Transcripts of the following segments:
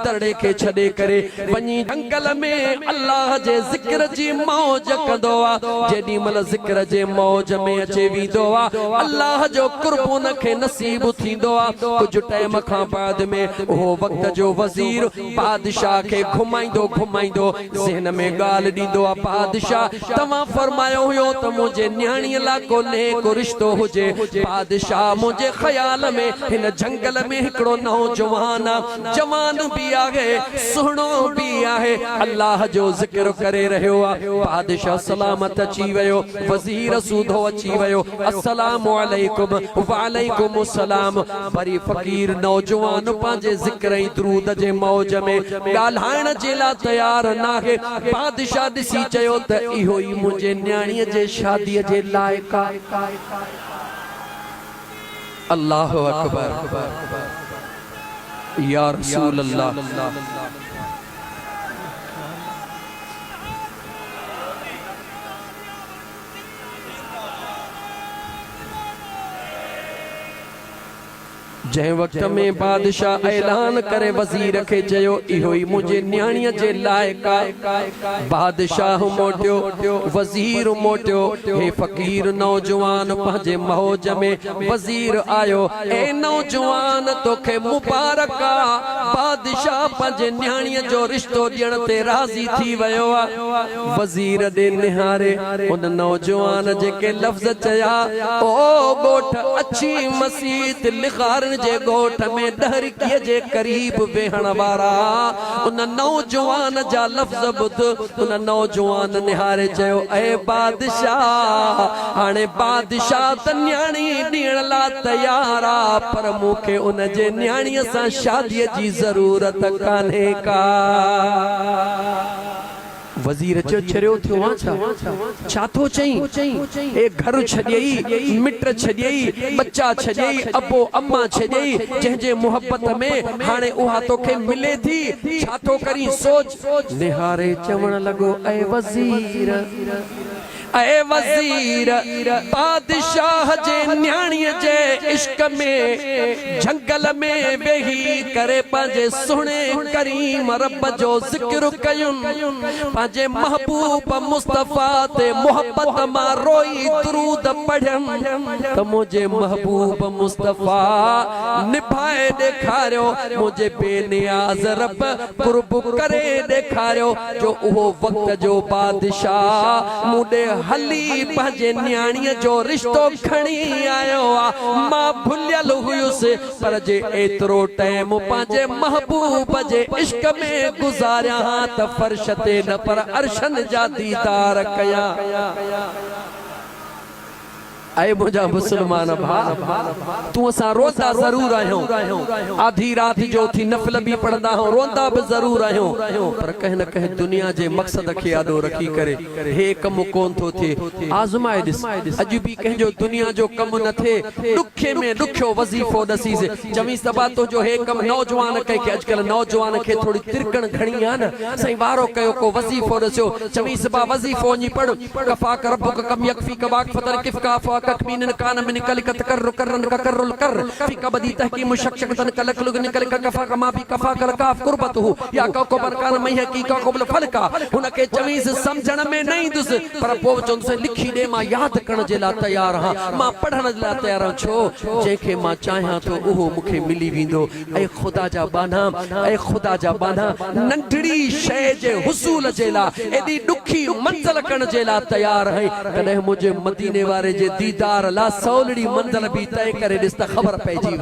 दड़े के छड़े करे वनी जंगल में अल्लाह जे जिक्र जी मौज कंदो आ जेडी मल जिक्र जे मौज में अचे वींदो आ अल्लाह जो कुर्ब उन खे नसीब थींदो आ कुछ टाइम खां बाद में ओ वक्त जो वजीर बादशाह के घुमाइंदो घुमाइंदो ज़हन में गाल दींदो आ बादशाह तवा फरमायो हुयो त मुझे न्याणी ला को नेक रिश्तो हुजे बादशाह मुझे ख्याल में इन जंगल में हिकड़ो नौजवान जवान भी आहे सुहणो भी आहे अल्लाह जो जिक्र करे रहियो आ बादशाह सलामत अची वयो वजीर सूधो अची वयो अस्सलामु अलैकुम वालेकुम अस्सलाम बरी फकीर नौजवान पांजे जिक्र ऐं दुरूद जे मौज में ॻाल्हाइण जे लाइ तयार नाहे बादशाह ॾिसी चयो त इहो ई मुंहिंजे न्याणीअ जे शादीअ जे लाइक़ आहे अल्लाहु अकबर या रसूल अल्लाह जै वक्त में बादशाह ऐलान करे वजीर के चयो इहो ही मुझे न्याणीअ जे लाइक़ आहे बादशाह मोटियो वजीर मोटियो हे फकीर नौजवान पंहिंजे मौज में वजीर आयो ए नौजवान तोखे मुबारक आ बादशाह पंहिंजे न्याणीअ जो रिश्तो ॾियण ते राज़ी थी वयो आहे वजीर ॾे निहारे उन नौजवान जेके लफ़्ज़ चया ओ ॻोठ अछी मसीत लिखारन जे गोठ में डहरकीअ जे करीब वेहण वारा उन नौजवान जा लफ़्ज़ ॿुध उन नौजवान निहारे चयो ए बादशाह हाणे बादशाह त न्याणी ॾियण लाइ तयार आ पर मूंखे उन जे न्याणीअ सां शादीअ जी ज़रूरत कान्हे का वजीर जो छरियो थियो आ छा तो चई ए घर छॾियई मिट छॾियई बच्चा छॾियई अबो अम्मा छॾियई जंहिंजे मोहब्बत में हाणे उहा तोखे मिले थी छा तो करी सोच निहारे चवण लॻो ए वजीर ऐ वजीर बादशाह जे न्याणीअ जे इश्क में जंगल में वेही करे पंहिंजे सुहिणे करीम रब जो जिक्र कयुनि पंहिंजे महबूब मुस्तफा ते मोहब्बत मां रोई दुरूद पढ़नि त मुंहिंजे महबूब मुस्तफा निभाए ॾेखारियो मुंहिंजे बेनियाज़ रब कुर्ब करे ॾेखारियो जो उहो वक्त जो बादशाह मूंॾे हली पंहिंजे न्याणीअ जो रिश्तो खणी आयो आ मां भुलियल हुयुसि पर जे एतिरो टाइम पंहिंजे महबूब जे इश्क में गुज़ारिया त फर्श ते न पर अर्शन जा दीदार कया ऐ मुझा मुसलमान भा तू असा रोता जरूर आहियो आधी रात जो थी नफल भी पढ़दा हो रोंदा भी जरूर आहियो पर कह न कह दुनिया जे मकसद के यादो रखी करे हे कम कोन थो थे आजमाए दिस अज भी कह जो दुनिया जो कम न थे दुखे में दुखो वजीफो दसीस जमी सबा तो जो हे कम नौजवान कह के आजकल नौजवान के थोड़ी तिरकण घणी आ न सही वारो कयो को वजीफो दस्यो जमी सबा वजीफो नी पढ़ कफा कर रब्बुक कम यकफी कबाक फतर किफका कखमीन कान में निकल का तकर्र करन का करल कर फी कबदी तहकीम शक्शकतन कलकलुग निकल का कफा कमा भी कफा कर काफ कुर्बतहु या को बरकान मई की का कोबल फलका उनके चमीज समझण में नहीं दुस पर पो चोन से लिखी दे मा याद करण जे ला तैयार हां मा पढ़ण जे ला तैयार छो जेके मा चाहा तो ओहो मुखे मिली विंदो ए खुदा जा बाना नंढड़ी शय जे हुसूल जे ला एदी दुखी मंजिल करण जे ला तैयार है कदे मुझे मदीने वाले जे दीदार ला सौलड़ी मंजिल भी तय करे दिस त खबर पैजी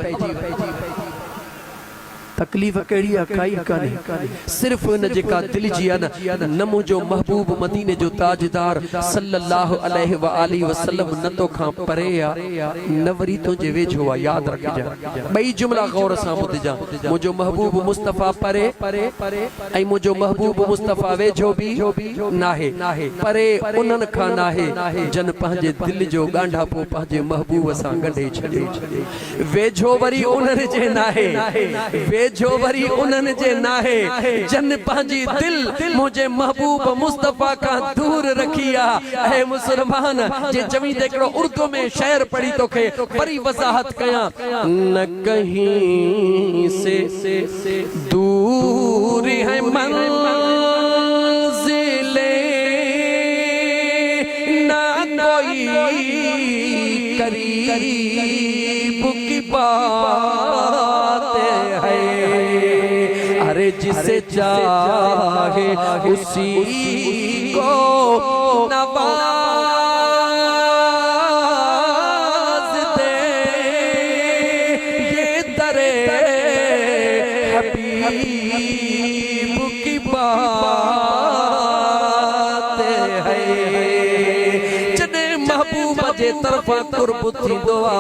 तकलीफ केड़ी काई काने सिर्फ न जेका दिल जी न नमो जो महबूब मदीने जो ताजदार सल्लल्लाहु अलैहि व आलिहि वसल्लम न तो खां परे आ न वरी तो जे वेझो आ याद रख जा बई जुमला गौर सा बुध जा मुजो महबूब मुस्तफा परे ऐ मुजो महबूब मुस्तफा वेझो भी नाहे परे उनन खां नाहे जन पंहिंजे दिल जो गांढा पो पंहिंजे महबूब सा गंढे छडे वेझो वरी उनन जे नाहे जो वरी उनन जे नाहे जन पंहिंजी दिल मुझे महबूब मुस्तफा का दूर रखिया ऐ मुसलमान जे जमी देखड़ो उर्दू में शेर पढ़ी तो के बड़ी वजाहत कया न कहीं से दूर करीब की बात है। अरे जिसे चाहे उसी को नवाज दे, ये दरे हबीब की बात है। जने महबूब जे तरफा कुर्ब थी दुआ,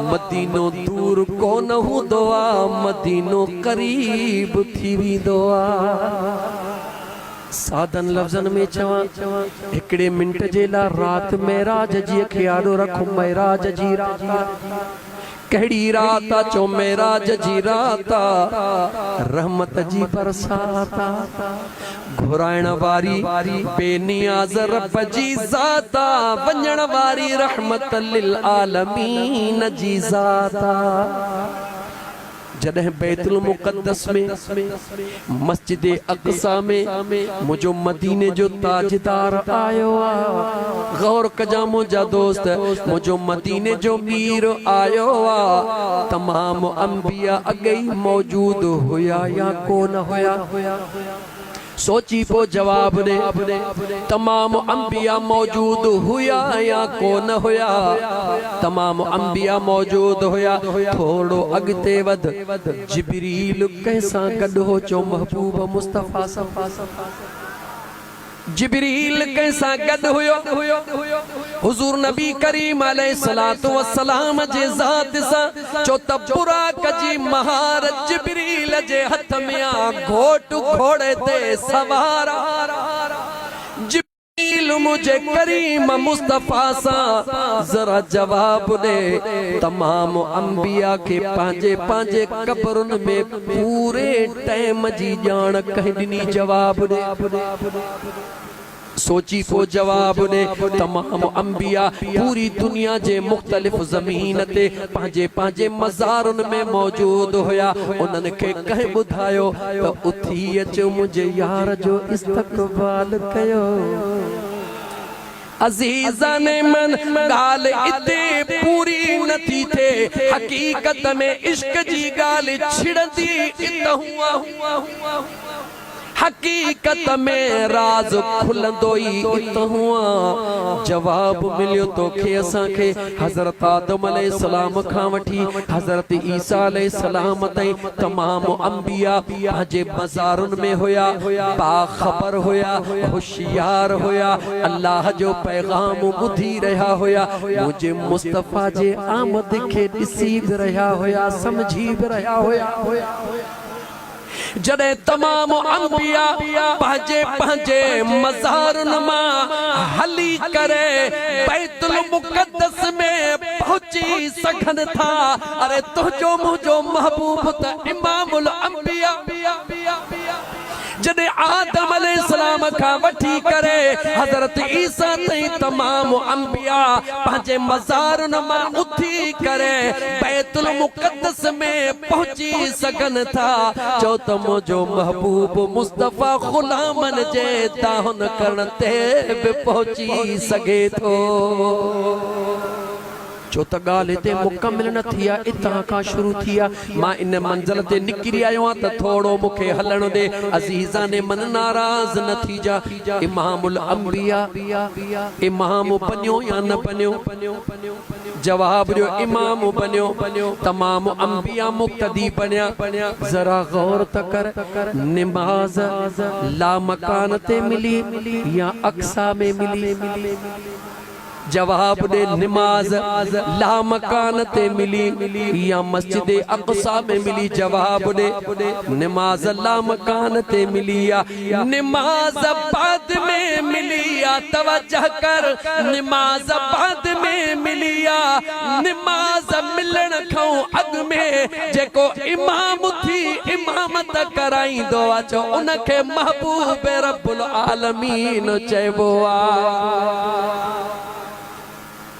मदीनो दूर कोन हूं दुआ, मदीनो करीब थी भी दुआ। सादन लफ्ज़न में चवा हिकड़े मिंट जे ला रात मेराज जी खे यादो रखो। मेराज जी रात कहिड़ी रात चो मेराज जी रात, रहमत जी बरसाता, घुराइण वारी बेनियाज़ रब जी ज़ाता, वञण वारी रहमत लिल आलमीन जी ज़ाता। जॾहिं बैतुल मुक़द्दस में मस्जिद अक़सा में मुझो मदीने जो ताजदार आयो आ। गौर कजा मुझा दोस्त, मुझो मदीने जो मीर आयो आ। तमाम अंबिया अगई मौजूद हुया या कोन हुया? सोची पो जवाब दे, तमाम अंबिया मौजूद हुया या कोन हुया? तमाम अंबिया मौजूद हुया। थोड़ो अगते वध, जिब्रील कैसा गड हो चो महबूब मुस्तफा सफा। जिब्रील कैसा गद हुयो? हुजूर नबी करीम अलैहिस्सलातु वस्सलाम जे ज़ात सा चो तबुराक जी महारत जिब्रील जे हथ में आ घोट घोड़े ते सवारा। जिब्रील मुझे करीम मुस्तफा सा जरा जवाब दे। तमाम अंबिया के पांजे पांजे कब्रुन में पूरे टाइम जी जान कह दिनी। जवाब दे, सोची को जवाब दे। तमाम अंबिया पूरी दुनिया जे मुख्तलिफ ज़मीन ते पांजे पांजे मज़ारुन में मौजूद हुया। उन्हनि खे कह बुधायो तो उथी अचो मुझे यार जो इस्तक़बाल कयो। अज़ीज़ा ने मन गाल इते पूरी नथी थे, हकीकत में इश्क जी गाल छिड़दी इत हुआ। हकीकत में राज खुलंदोई इत हुआ। जवाब मिलियो तो खे असां खे हज़रत आदम अलैहिस्सलाम खां वठी हज़रत ईसा अलैहिस्सलाम ताईं तमाम अंबिया पंहिंजे मज़ारुन में हुया, बाख़बर हुया, होशियार हुया, अल्लाह जो पैगाम ॿुधी रहा हुया, मुझे मुस्तफ़ा जे आमद खे ॾिसी बि रहा हुया, समझी बि रहा हुया। जड़े तमाम अंबिया पंहिंजे पंहिंजे मज़ारुन मां हली करे बैतुल मुक़द्दस में पहुंची सघनि था। अरे तुझो मुझो महबूब त इमामुल अंबिया। जॾहिं आदम अलैहिस्सलाम खां वठी करे हज़रत ईसा ताईं तमाम अंबिया पंहिंजे मज़ारुन मां उथी करे बैतुल मुक़द्दस में पहुंची सघनि था। चो त मुझो महबूब मुस्तफ़ा ग़ुलामन जे दाहन करण ते बि पहुंची सघे थो। चो त ॻाल्हि हिते मुकमिल न थी आहे, इतां खां शुरू थी आहे। मां इन मंज़िल ते निकिरी आयो आहियां त थोड़ो मूंखे हलण दे। अज़ीज़ा ने मन नाराज़ न थी जा। इमामुल अंबिया इमाम बनियो या न बनियो? जवाब ॾियो, इमाम बनियो। तमाम अंबिया मुक़्तदी बनिया। जरा गौर त कर, निमाज़ ला मकान ते मिली या अक्सा में मिली? जवाब दे, निमाज ला मकान ते मिली या मस्जिद अक़सा में मिली? जवाब दे, निमाज ला मकान ते मिली या निमाज बाद में मिली? या तवज्जह कर, निमाज बाद में मिली या निमाज मिलण खां अॻ में जेको इमाम थी इमामत कराईंदो आहे, चो उनखे महबूब रब्बुल आलमीन चइबो आहे।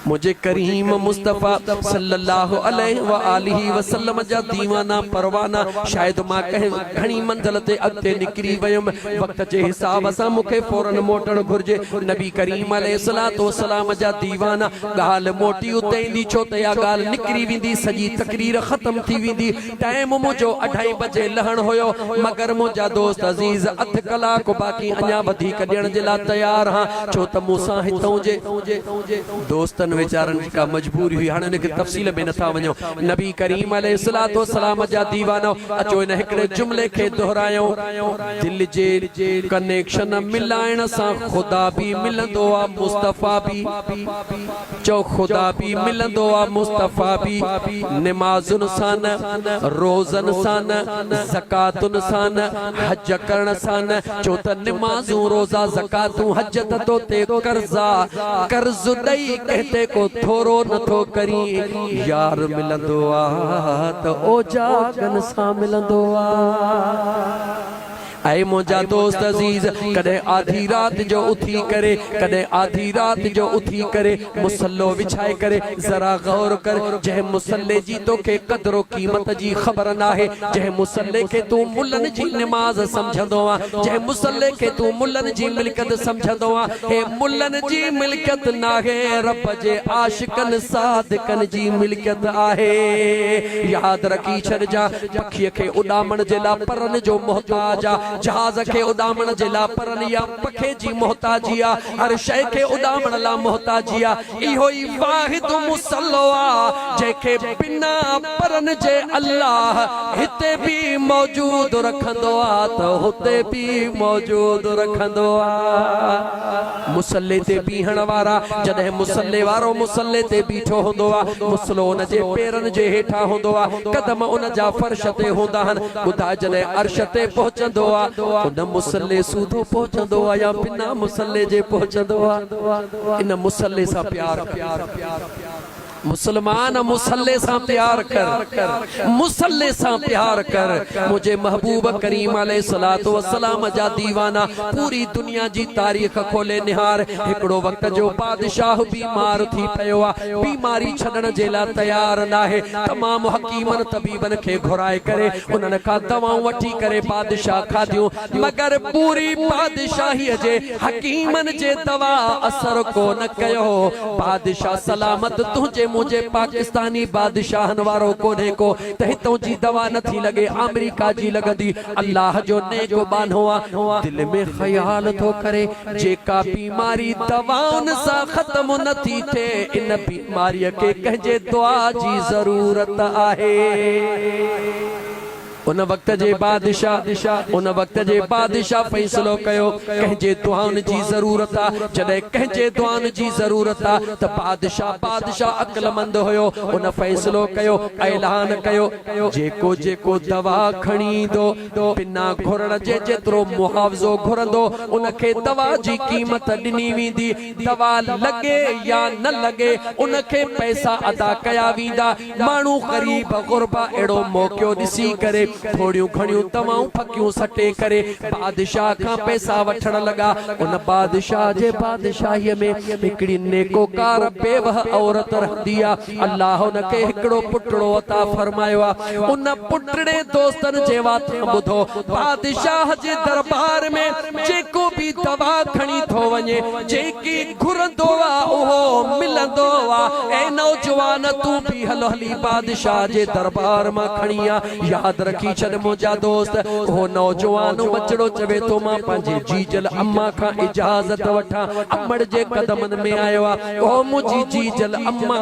मुझे करीम मुस्तफ़ा सल्लल्लाहु अलैहि व आलिहि वसल्लम जा दीवाना परवाना शायद मां कह घणी मंजिल ते अॻिते निकिरी वयुम वक्त जे हिसाब सां मूंखे फौरन मोटण घुर्जे नबी करीम अलैहिस्सलातु वस्सलाम जा दीवाना ॻाल्हि मोटी उते ईंदी छो त इहा ॻाल्हि निकिरी वेंदी सॼी तकरीर ख़त्म थी वेंदी टाइम मुंहिंजो 2:30 बजे लहण हुयो मगर मुंहिंजा दोस्त अज़ीज़ अध कलाक बाक़ी अञा वधीक ॾियण जे लाइ तयार हां छो त मूंसां हितों जे दोस्तन बेचारन का मजबूरी हुई हाने के तफसील में नथा वञो नबी करीम अलैहिस्सलातु वस्सलाम जा दीवानो अचो इन हिकड़े जुमले खे दोहरायो दिल जे कनेक्शन मिलाइण सां खुदा भी मिलंदो आ मुस्तफा भी चो खुदा भी मिलंदो आ मुस्तफा भी नमाजुन सां न रोज़न सां न ज़कातुन सां न हज करण सां न चो त नमाज़ू रोज़ा ज़कातू हज त तो ते कर्जा कर्ज ॾई कहते को थोरो नथो करी यार मिलंदो आ त ओजा गन सां मिलंदो आ ऐ मुंहिंजा दोस्त अज़ीज़ कदे आधी रात जो उठी करे कदे आधी रात जो उठी करे मुसल्लो विछाए करे जरा गौर कर जह मुसल्ले जी तो के कदरो कीमत जी खबर ना है जह मुसल्ले के तू मुल्लन जी नमाज समझंदो आ जह मुसल्ले के तू मुल्लन जी मिल्कत समझंदो आ हे मुल्लन जी मिल्कत ना है रब जे आशिकन सादिकन जी मिल्कत आहे याद रखी छड़ जा पखी के उडामण जे ला परन जो मोहताज आ जहाज के उडामण जे ला परन या पखे जी मोहताजिया हर शय के उडामण ला मोहताजिया इहो ई वाहिद मुसल्लो आ जेके बिना परन जे अल्लाह हिते भी मौजूद रखंदो आ त हुते भी मौजूद रखंदो आ मुसल्ले ते बीहण वारा जदे मुसल्ले वारो मुसल्ले ते बीठो हुंदो आ मुसलो उन जे पेरन जे हेठा हुंदो आ कदम उन जा फर्श ते हुंदा हन ॿुधा जदे अर्श ते पहुचंदो आ उन मुसल्ले सूदो पहुचंदो आ या बिना मुसल्ले जे पहुचंदो आ इन मुसल्ले सां प्यार मुसलमान मुसल्ले सां प्यार कर मुसल्ले सां प्यार कर मुझे महबूब करीम अलैहिस्सलातु वस्सलाम जा दीवाना पूरी दुनिया जी तारीख खोले निहार हिकड़ो वक्त जो बादशाह बीमार थी पयो आ बीमारी छडण जे ला तैयार ना है तमाम हकीमन तबीबन के घुराए करे उनन का दवाऊं वठी करे बादशाह खादियो मगर पूरी बादशाही जे हकीमन जे दवा असर को न कयो बादशाह सलामत तुझे मुझे पाकिस्तानी बादशाहन वारो कोने को तहितों जी दवा न थी लगे अमेरिका जी लगदी अल्लाह जो नेको बानो आ दिल में ख्याल तो करे जेका बीमारी दवाउन सा खत्म न थी थे इन बीमारी के कहजे दुआ जी जरूरत आहे उन वक्त जे बादशाह फैसलो कयो कहजे दुआउन जी जरूरत आ जदे कहजे दुआउन जी जरूरत आ त बादशाह अक्लमंद होयो उन फैसलो कयो ऐलान कयो जेको जेको दवा खणी दो बिना घुरण जे जेतरो मुआवजो घुरंदो उनखे दवा जी कीमत ॾिनी वेंदी दवा लगे या न लगे उनखे पैसा अदा कया वेंदा माण्हू ग़रीब गुरबा एड़ो मौक़ो ॾिसी करे थोड़ियों घणियों तमाऊं फकियूं सटे करे बादशाह का पैसा वठण लगा उन बादशाह जे बादशाही में हिकड़ी नेकोकार बेवह औरत रहंदी आ अल्लाह उनके हिकड़ो पुटड़ो अता फरमायो आ उन पुटड़े दोस्तन जे वात बुधो बादशाह जे दरबार में जेको भी दवा खणी थो वने जेकी घुरंदो आ ओहो मिलंदो आ ए नौजवान तू भी हलो हली बादशाह जे दरबार में खणिया याद रखी छड़ मुझा दोस्त ओ नौजवान बचड़ो चवे तो मां पंजे जीजल अम्मा का इजाजत वठा अमड़ जे कदमन में आयो आ ओ मुजी जीजल अम्मा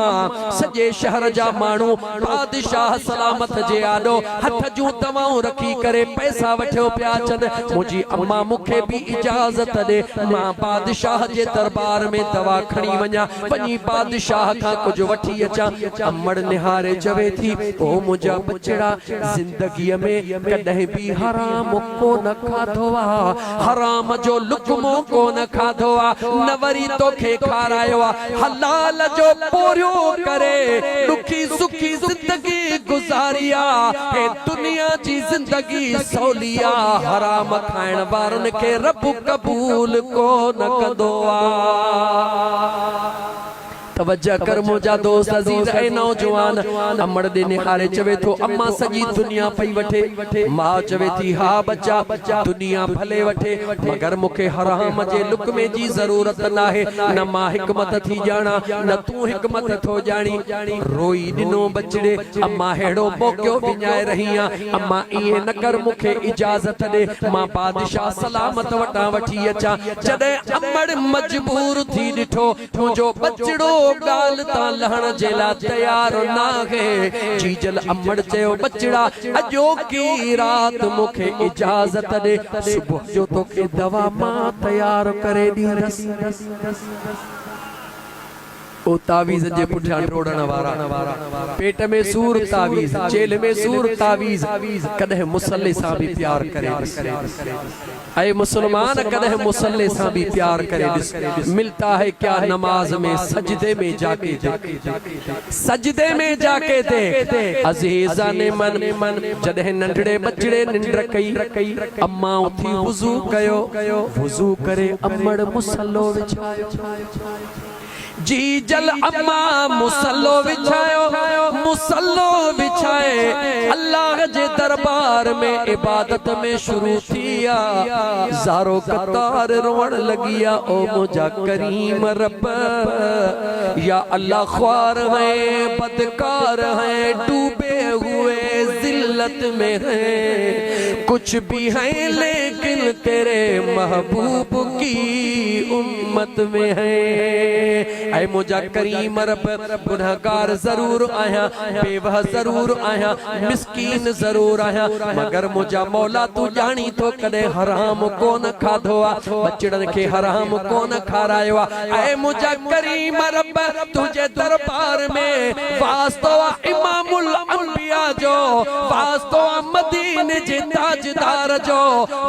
सजे शहर जा मानू बादशाह सलामत जे आडो हथ जू दवाऊं रखी करे पैसा वठो प्या चन मुजी अम्मा मुखे भी इजाजत दे मां बादशाह जे दरबार में दवा खणी व냐 वनी बादशाह का कुछ वठी अचा अमड़ निहारे चवे थी ओ मुजा बचड़ा जिंदगी में कदे भी हराम को न खाधो आ हराम जो लुकमो को न खाधो आ नवरी तो खे खारायो आ हलाल जो पोरियो करे दुखी सुखी जिंदगी गुजारिया हे दुनिया जी जिंदगी सौलिया हराम खाइण वारन के रब कबूल को न कंदो आ तवज्जो कर मुंहिंजा दोस्त अजीज ऐ नौजवान अमड़ दे निहारे चवे थो अम्मा सजी दुनिया पई वठे मां चवे थी हा बच्चा दुनिया भले वठे मगर मूंखे हराम जे लुकमे जी जरूरत नाहे न मां हिकमत थी जाना न तू हिकमत थो जानी रोई दिनो बचड़े अम्मा हेड़ो मोकियो विञाए रही आ अम्मा इए न कर मूंखे इजाजत दे मां बादशाह सलामत वटा वठी अचा जदे अमड़ मजबूर थी डिठो मुंहिंजो बचड़ो गाल ता लहण जे ला तैयार ना है जीजल अमड़ चयो बचड़ा अजो की रात मूंखे इजाजत दे सुबह जो तोखे दवा मां तैयार करे दींदस ओ तावीज़ जे पुठियां टोड़न वारा पेट में सूर तावीज़ जेल में सूर तावीज़ कदे मुसल्ले सां भी प्यार करे ऐ मुसलमान कदे मुसल्ले सां भी प्यार करे मिलता है क्या नमाज में सजदे में जाके सजदे में जाके देख अजीजा ने मन जदे नंढड़े बचड़े निंद्र कई अम्मा उठी वुजू कयो वुजू करे अमड़ मुसल्लो विछायो जी जल अम्मा मुसल्लो विछाए अल्लाह जे दरबार में इबादत में शुरू थिया ज़ारो कतार रोण लगिया ओ मुझा करीम रब या अल्लाह ख्वार है बदकार है डूबे हुए जिल्लत में है कुछ भी है लेकिन तेरे महबूब की उम्मत में है ऐ मुझा करीम रब गुनहगार जरूर आया बेवह जरूर आया मिस्कीन जरूर आया मगर मुझा मौला तू जानी तो कदे हराम कोन खाधो आ बचड़न के हराम कोन खारायो आ ऐ मुझा करीम रब तुझे दरबार में वास्तो इमामुल अंबिया जो वास्तो मदीने जे ताजदार जो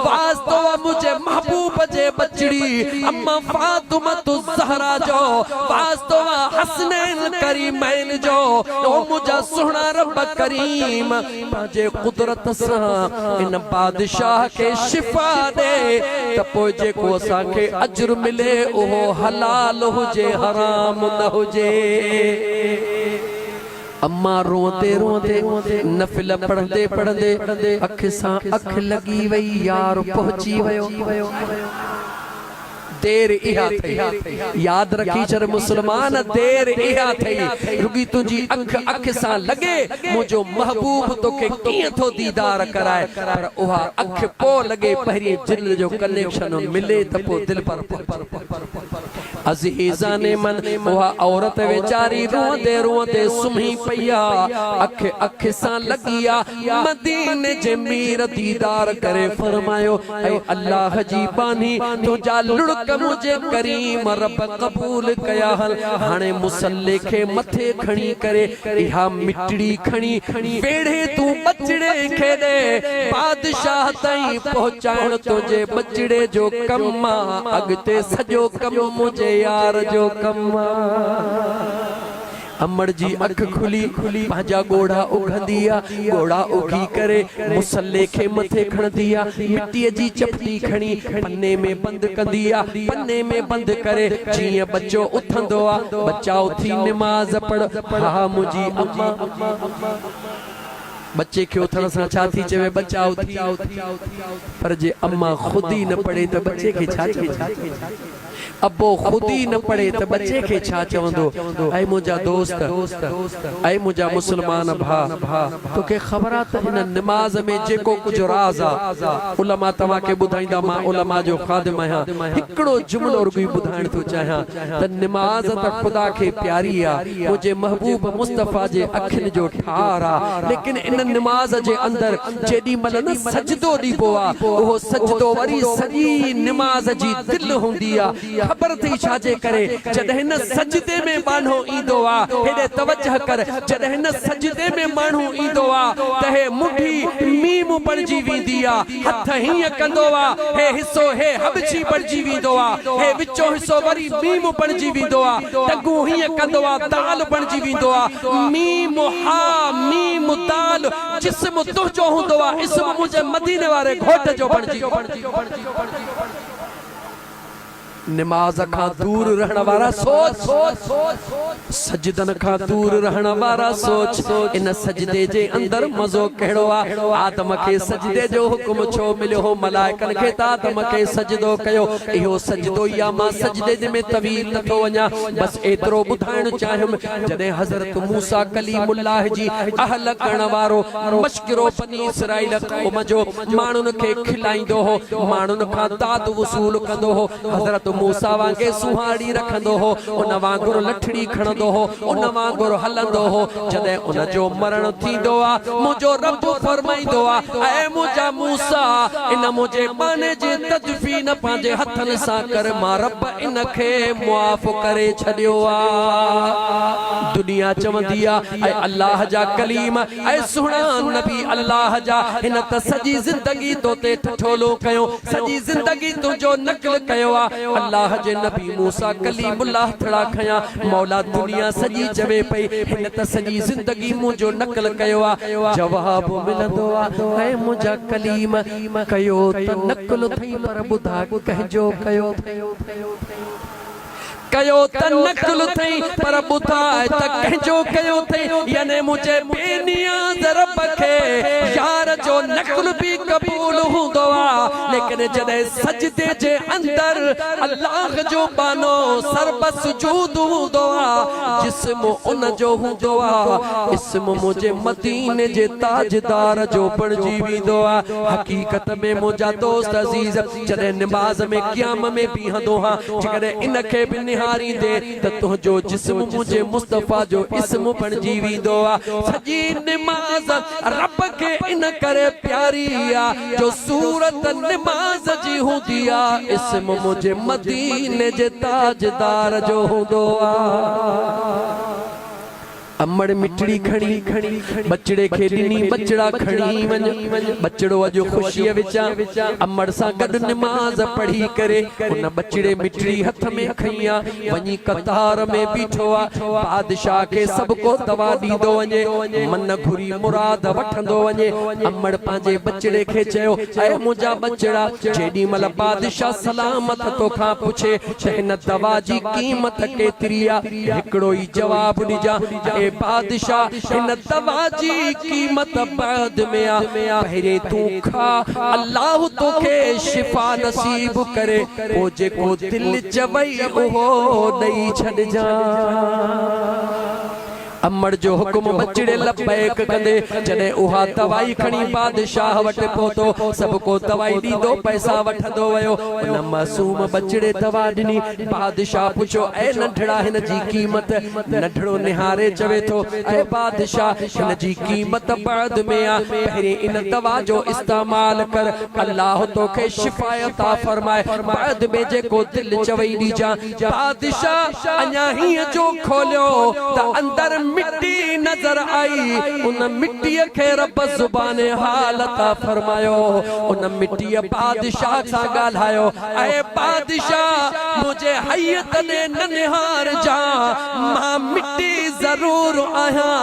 वास्तो मुझे महबूब जे बचड़ी अम्मा फातिमा तु ज़हरा जो वास्तो हसनैन करीमैन जो ओ मुझा सुहना रब करीम जे कुदरत सा इन बादशाह के शिफा दे त पोइ जेको असां के अजर मिले ओहो हलाल हुजे हराम न हुजे अम्मा रोते रोते नफिल पढ़ंदे पढ़ंदे अख सां अख लगी वई यार पहुंची वयो देर इहा थई याद रखी चर मुसलमान देर इहा थई रुगी तुझी अख सां लगे मुझो महबूब तोखे कीअं थो दीदार कराए पर उहा अख पो लगे पहिरीं दिल जो कनेक्शन मिले त पो दिल पर अजीजा ने मन उहा औरत वेचारी रोंदे सुम्ही पईया अख सां लगिया मदीने जे मीर दीदार करे फरमायो ऐ अल्लाह जी बानी तुझा लुड़क मुझे करीम रब कबूल कया हल हाणे मुसल्ले के मथे खणी करे इहा मिटड़ी खणी वेड़े तू बचड़े खे दे बादशाह ताईं पहुंचाण तुझे बचड़े जो कम अगते सजो कम मुझे यार जो कम अमड़ जी अख खुली पंहिंजा गोड़ा उघंदिया गोड़ा उघी करे मुसल्ले के मथे खणदिया मिट्टी जी चपटी खणी पन्ने में बंद कंदिया पन्ने में बंद करे जीअं बच्चो उथंदो आ बच्चा उथी नमाज पढ़ हा मुंहिंजी अम्मा बच्चे के उथण सां छा थी चवे बच्चा उथी पर जे अम्मा खुद ही न पढ़े तो बच्चे के छा चवे अबो खुद ही न पढ़े तो बच्चे के छा चवंदो ऐ मुझा दोस्त ऐ मुझा मुसलमान भा तोके खबर आ त हिन नमाज में जेको कुछ राज आ उलमा तवा के बुधाइंदा मां उलमा जो खादिम आहियां हिकड़ो जुमलो रुगई बुधाइण तो चाहियां त नमाज त खुदा के प्यारी आ मुझे महबूब मुस्तफा जे अखिन जो ठार आ लेकिन इन नमाज जे अंदर जेडी मल न सजदो दीबो आ ओ सजदो वरी सजी नमाज जी दिल हुंदी आ खबर थी छाजे करे जदे न सजदे में मानो ईंदो आ हेडे तवज्जो कर जदे न सजदे में मानो ईंदो आ तहे मुठी मीम पड़जी वेंदी आ हथ हीअं कंदो आ हे हिस्सो हे हबची पड़जी वेंदो आ हे विचो हिस्सो वरी मीम पड़जी वेंदो आ टंगू हीअं कंदो आ दाल पड़जी वेंदो आ मीम हा मीम दाल जिस्म तुंहिंजो हूंदो आ इस्म मुझे मदीने वारे घोट जो बणजी नमाज खां दूर रहण वारा सोच, सजदन खां दूर रहण वारा सोच। इन सजदे जे अंदर मज़ो कहिड़ो आहे। आदम खे सजदे जो हुक्म छो मिलियो हो? मलाइकनि खे त आदम खे सजदो कयो। इहो सजदो या मां सजदे में तवील नथो वञा। बस एतिरो ॿुधाइण चाहियुमि, जॾहिं हज़रत मूसा कलीमुल्लाह जी अहल करण वारो मशकिरो बनी इसराइल क़ौम जो माण्हुनि खे खिलाईंदो हो, माण्हुनि खां दाद वसूल कंदो हो। हज़रत मूसा वांगे सुहाड़ी रखंदो हो, उन वांगुरु लठड़ी खणंदो हो, उन वांगुरु हलंदो हो। जॾहिं उन जो मरण थींदो आहे, मुंहिंजो रब फरमाईंदो आहे, ऐ मुंहिंजा मूसा, इन मुंहिंजे बाने जे तदफीन पंहिंजे हथनि सां कर। मां रब इन खे मुआफ़ करे छॾियो आहे। दुनिया चवंदी आहे ऐं अल्लाह जा कलीम ऐं सुहिणा नबी अल्लाह जा, हिन त सॼी ज़िंदगी तो ते ठठोलो कयो, सॼी ज़िंदगी तुंहिंजो नक़ल कयो आहे। अल्लाह जे नबी मूसा कलीमुल्लाह थड़ा खया। मौला दुनिया सॼी चवे पई, हिन त सॼी ज़िंदगी मुंहिंजो नक़ल कयो आहे। जवाब मिलंदो आहे, ऐं मुंहिंजा कलीम कयो त नक़ल थई, पर ॿुधा कंहिंजो कयो कयो त नक़ल थई, पर ॿुधा त कंहिंजो कयो थई। याने मुंहिंजे बेनियाज़ रब खे यार जो नक़ल बि क़बूल हूंदो आहे, लेकिन जॾहिं सजदे जे अंदर अल्लाह जो बानो सर्ब सुजूद हूंदो आहे, जिस्म उन जो हूंदो आहे, इस्म मुंहिंजे मदीने जे ताजदार जो बणिजी वेंदो आहे। हक़ीक़त में मुंहिंजा दोस्त अज़ीज़, जॾहिं नमाज़ में क़याम में बीहंदो हा, जेकॾहिं इन खे बि दे त तुंहिंजो जिस्म मुंहिंजे मुस्तफ़ा जो इस्म बणिजी वेंदो आहे। सॼी नमाज़ रब खे इन करे प्यारी आहे जो सूरत नमाज़ जी हूंदी आहे, इस्म मुंहिंजे मदीने जे ताजदार जो हूंदो आहे। अमड़ मिठड़ी खणी बचड़े खे ॾिनी, बचड़ा खणी वञ। बचड़ो अॼु ख़ुशीअ विचां अमड़ सां गॾु नमाज़ पढ़ी करे उन बचड़े मिठड़ी हथ में खई आहे, वञी कतार में बीठो आहे। बादशाह खे सभु को दवा ॾींदो वञे, मन घुरी मुराद वठंदो वञे। अमड़ पंहिंजे बचड़े खे चयो, ऐं मुंहिंजा बचड़ा, जेॾी महिल बादशाह सलामत तोखां पुछे त हिन दवा जी क़ीमत केतिरी आहे, हिकिड़ो ई जवाब ॾिजां, बादशाह हिन दवा जी क़ीमत बाद में आ, पहिरे तू खा, अल्लाह तोखे शिफा नसीब करे, ओ जेको दिल चवई उहो ॾेई छॾजां। अमड़ जो हुक्म बचड़े लबैक कंदे जॾहिं उहा दवाई खणी बादशाह वटि पहुतो, सभु को दवाई ॾींदो, पैसा वठंदो वियो। उन मासूम बचड़े दवा ॾिनी। बादशाह पुछो, ऐ नंढड़ा हिन जी क़ीमत? नंढड़ो निहारे चवे थो, ऐ बादशाह हिन जी क़ीमत बाद में आ, पहिरीं इन दवा जो इस्तेमाल कर, अल्लाह तोखे शिफ़ायत फरमाए, बाद में जेको दिल चवई ॾीजां। बादशाह अञा हीअं जो खोलियो त अंदर मिट्टी नजर आई। उन मिट्टीअ खे रब ज़ुबाने हालत फरमायो। उन मिट्टीअ बादशाह सां ॻाल्हायो, ऐ बादशाह मुझे हयत ने न निहार जा, मां मिट्टी ज़रूर आहियां,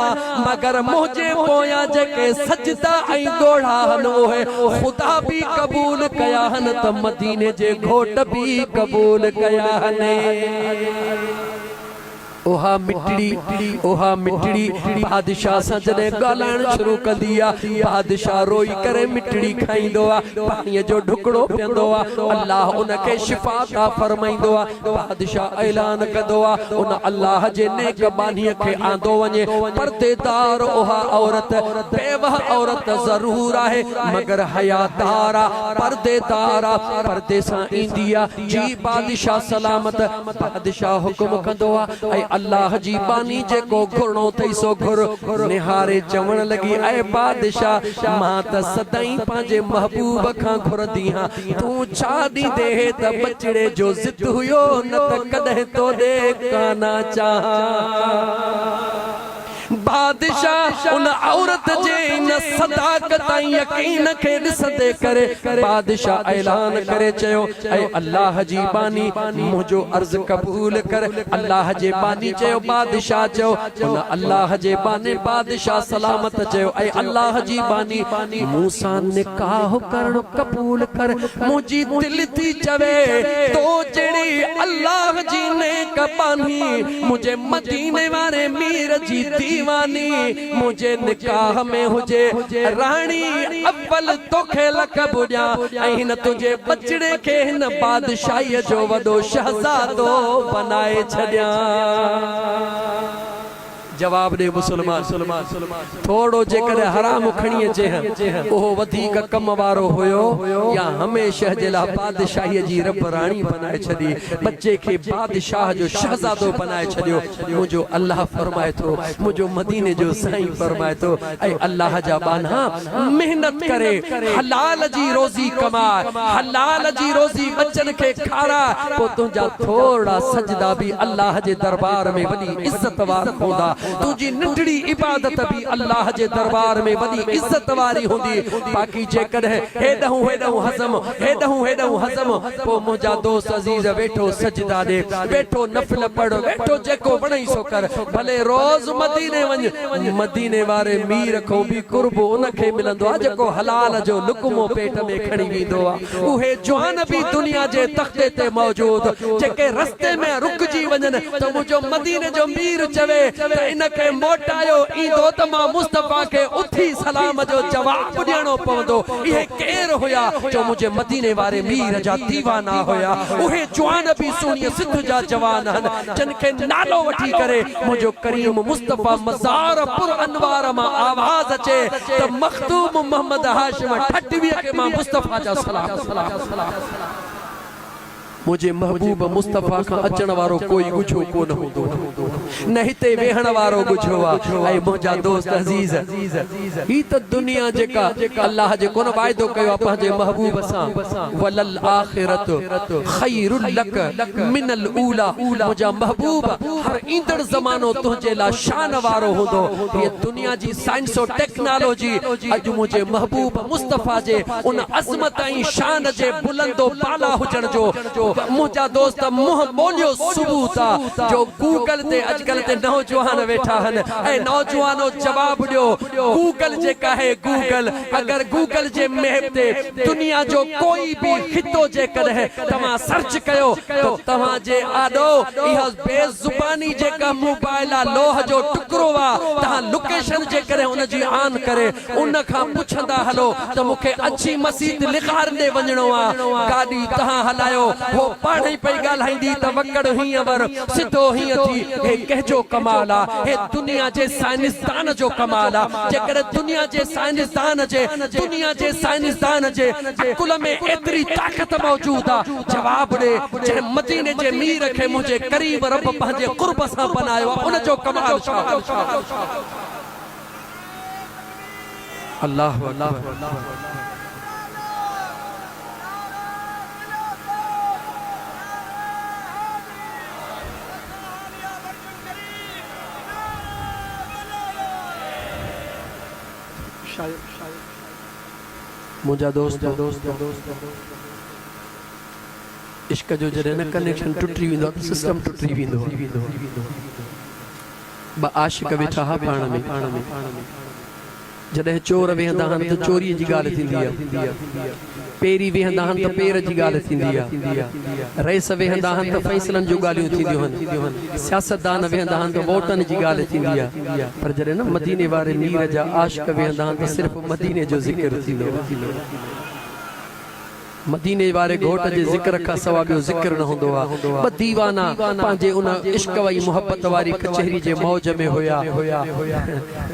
मगर मुझे पोयां जेके सजदा ऐं ॻोढ़ा हन उहे ख़ुदा भी कबूल कया हन, त मदीने जे घोट भी कबूल कया हन। ओहा मिठड़ी बादशाह सां जॾहिं ॻाल्हाइण शुरू कंदी आहे, बादशाह रोई करे मिठड़ी खाईंदो आहे, पाणीअ जो ढुकड़ो पीअंदो आहे, अल्लाह उनखे शिफ़ा अता फरमाईंदो आहे। बादशाह ऐलान कंदो आहे, उन अल्लाह जे नेक बानीअ खे आंदो वञे। पर्देदार ओहा औरत, बेवह औरत ज़रूर आहे, मगर हयादार आहे, पर्देदार आहे, पर्दे सां ईंदी आहे। जी बादशाह सलामत। बादशाह हुकुम कंदो आहे, अल्लाह जी बानी जेको घुरणो थई सो घुर। निहारे चवण लगी, ऐ बादशाह मां त सदाई पंहिंजे महबूब खां घुरदी हां, तूं छा ॾींदे त बचड़े जो ज़िद हुयो, न त कॾहिं तोॾे काना चाहां। बादशाह उन औरत जे इन सदाकत ऐं यकीन खे ॾिसंदे करे बादशाह ऐलान करे चयो ऐं अल्लाह जी बानी मुंहिंजो अर्ज़ क़बूल कर। अल्लाह जे बानी चयो बादशाह चयो उन अल्लाह जे बाने बादशाह सलामत चयो ऐं अल्लाह जी बानी मूसा निकाह करण कबूल कर। मुंहिंजी दिल थी चवे तो जड़ी अल्लाह जी ने कबानी मुझे मदीने वारे मीर जी दीवानी मुझे निकाह में हुजे रानी अव्वल तो खेल कबुजा ऐं न तुझे बचड़े के न बादशाही जो वडो शहजादो बनाए छड़िया। जवाब दे मुसलमान थोड़ो जेकर हराम खणी अचे ओहो वधीक कम वारो होयो या हमेशा जे ला बादशाही जी रब रानी बनाए छदी बच्चे के बादशाह जो शहजादो बनाए छदियो। मुझो अल्लाह फरमाए तो मुझो मदीने जो साईं फरमाए तो ऐ अल्लाह जा बाना मेहनत करे हलाल जी रोजी कमा हलाल जी रोजी बच्चन के खारा तो तुझा थोड़ा सजदा भी अल्लाह जे दरबार में वडी इज्जत वार होंदा। तुझी नंढड़ी इबादत भी अल्लाह जे दरबार में वडी इज्जत वारी होंदी। बाकी जेकर हेडहूं हेडहूं हज़म पो मुझा दोस्त अजीज बैठो सजदा दे बैठो नफल पढ़ बैठो जेको वणई सो कर भले रोज मदीने वञ मदीने वारे मीर को भी कुर्ब उनखे मिलंदो आ जेको हलाल जो लुकमो पेट में खणी वेंदो आ। उहे जवान भी दुनिया जे तख्ते ते मौजूद जेके रस्ते में रुकजी वञन तो मुझो मदीने जो मीर चवे त इनखे मोटायो ईंदो त मां मुस्तफा के उथी सलाम जो जवाब ॾियणो पवंदो। इहे केर हुया जो मुझे मदीने वारे मीर जा दीवाना होया। उहे जवान भी सुनिए सिद्ध जा जवान हन जन के नालो वठी करे मुझो करीम मुस्तफा मज़ार पुर अनवार मा आवाज अचे त मखदूम मोहम्मद हाशिम ठटवी के मां मुस्तफा जा सलाम। मुझे महबूब मुस्तफा का अचण वारो कोई गुझो कोन होंदो न हिते वेहण वारो गुझो आ। ऐ मुझा दोस्त अजीज ही त दुनिया जेका अल्लाह जे कोन वायदो कयो पंहिंजे महबूब सां वलल आखिरत खैरुल लक मिनल ऊला। मुझा महबूब हर ईंदड़ ज़मानो तुझे ला शान वारो होंदो। ये दुनिया जी साइंस और टेक्नोलॉजी अज मुझे महबूब मुस्तफा जे उन अजमत ऐं शान जे बुलंदो पाला हुजण जो मुझा दोस्त मुंह बोलियो सबूत आ जो गूगल ते आजकल ते नौजवान वेठा हन ए नौजवानो जवाब दियो गूगल जे कहे गूगल अगर गूगल जे मैप ते दुनिया जो कोई भी खितो जे कदे तमा सर्च कयो तो तमा जे आडो इह बेजुबानी जे का मोबाइल लोह जो टुकरो वा ता लोकेशन जे करे उन जी आन करे उन का पुछंदा हलो तो मुखे अच्छी मस्जिद लिखार दे वणनो आ गाड़ी तहा हलायो वो पाणी पई गालाईंदी त वकड़ ही अवर सिधो ही थी हे कहजो कमाल आ हे दुनिया जे साइंसदान जो कमाल आ। जेकर दुनिया जे साइंसदान जे अकुल में एतरी ताकत मौजूद आ जवाब दे जे मदीने जे मीर के मुझे करीब रब पंहिंजे कुर्ब सां बनायो उन जो कमाल छा। अल्लाह अल्लाह मुझा दोस्त इश्क जो जरे न कनेक्शन टुटी वेंदो सिस्टम टुटी वेंदो ब आशिक वेठा हा पाण में जॾहिं चोर वेहंदा आहिनि त चोरीअ जी ॻाल्हि थींदी आहे पेरी वेहंदा आहिनि त पेर जी ॻाल्हि थींदी आहे रईस वेहंदा आहिनि त फ़ैसलनि जूं ॻाल्हियूं थींदियूं आहिनि सियासतदान वेहंदा आहिनि त वोटनि जी ॻाल्हि थींदी आहे पर जॾहिं न मदीने वारे मीर जा आशिक वेहंदा आहिनि त सिर्फ़ु मदीने जो ज़िक्र थींदो। मदीने वारे घोट जे जिक्र का सवा बियो जिक्र न होंदो आ। ब दीवाना पांजे उन इश्क वई मोहब्बत वारी कचहरी जे मौज में होया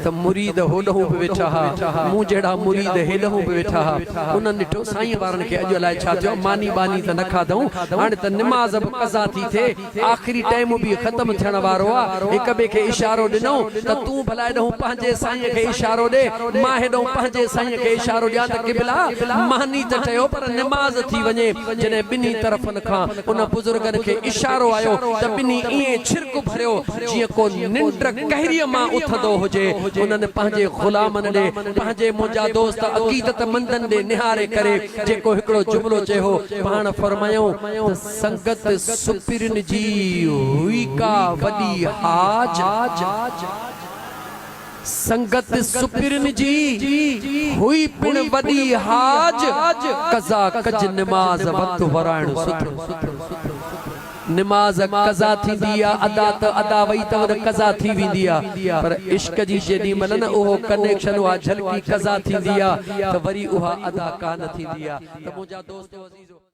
त मुरीद होडहू पे वेठा हा मु जेड़ा मुरीद हेडहू पे वेठा हा उन निठो साईं वारन के अज लाए छा थियो मानी बानी त न खादऊ हाने त नमाज अब कज़ा थी थे आखिरी टाइम भी खत्म थियण वारो आ एक बे के इशारो दिनो त तू भला हेडहू पांजे साईं के इशारो दे मां हेडहू पांजे साईं के इशारो दिया त किबला मानी त थियो पर नमाज नमाज थी वने जने बिनी तरफन खां उन बुजुर्गन के इशारो आयो त बिनी इए छिरक भरियो जिए को निंड कहरिय मां उथदो होजे उनन पंहिंजे गुलामन दे पंहिंजे मुंजा दोस्त अकीदत मंदन दे निहारे करे जेको हिकड़ो जुमलो चयो पाण फरमायो संगत सुपिरन जी हुई का वडी हाज संगत सुपिरन जी हुई पिण वडी हाज कज़ा कज नमाज वक्त वरायण सुठो नमाज कज़ा थींदी आ अदा त अदा वई त कज़ा थी वेंदी आ पर इश्क जी जेडी मन न उहो कनेक्शन वा झलकी कज़ा थींदी आ त वरी उहा अदा कान थींदी आ त मुंहिंजा दोस्त अज़ीज़ो